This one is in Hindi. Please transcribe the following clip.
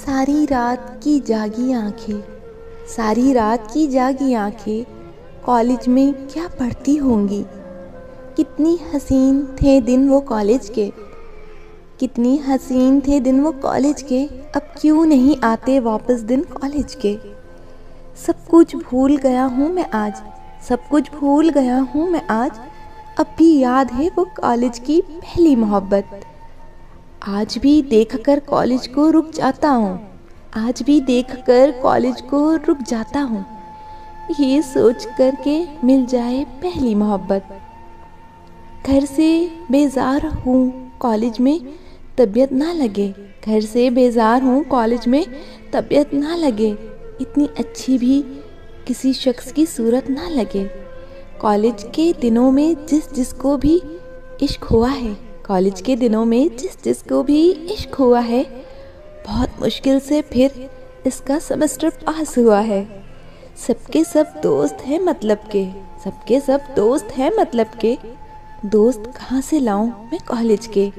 सारी रात की जागी आंखें, सारी रात की जागी आंखें कॉलेज में क्या पढ़ती होंगी। कितनी हसीन थे दिन वो कॉलेज के, कितनी हसीन थे दिन वो कॉलेज के। अब क्यों नहीं आते वापस दिन कॉलेज के। सब कुछ भूल गया हूँ मैं आज, सब कुछ भूल गया हूँ मैं आज। अब भी याद है वो कॉलेज की पहली मोहब्बत। आज भी देखकर कॉलेज को रुक जाता हूँ, आज भी देखकर कॉलेज को रुक जाता हूँ, ये सोच कर के मिल जाए पहली मोहब्बत। घर से बेजार हूँ कॉलेज में तबीयत ना लगे, घर से बेजार हूँ कॉलेज में तबीयत ना लगे। इतनी अच्छी भी किसी शख्स की सूरत ना लगे। कॉलेज के दिनों में जिस जिसको भी इश्क हुआ है, कॉलेज के दिनों में जिस जिसको भी इश्क हुआ है, बहुत मुश्किल से फिर इसका सेमेस्टर पास हुआ है। सबके सब दोस्त हैं मतलब के, सबके सब दोस्त हैं मतलब के। दोस्त कहाँ से लाऊं मैं कॉलेज के।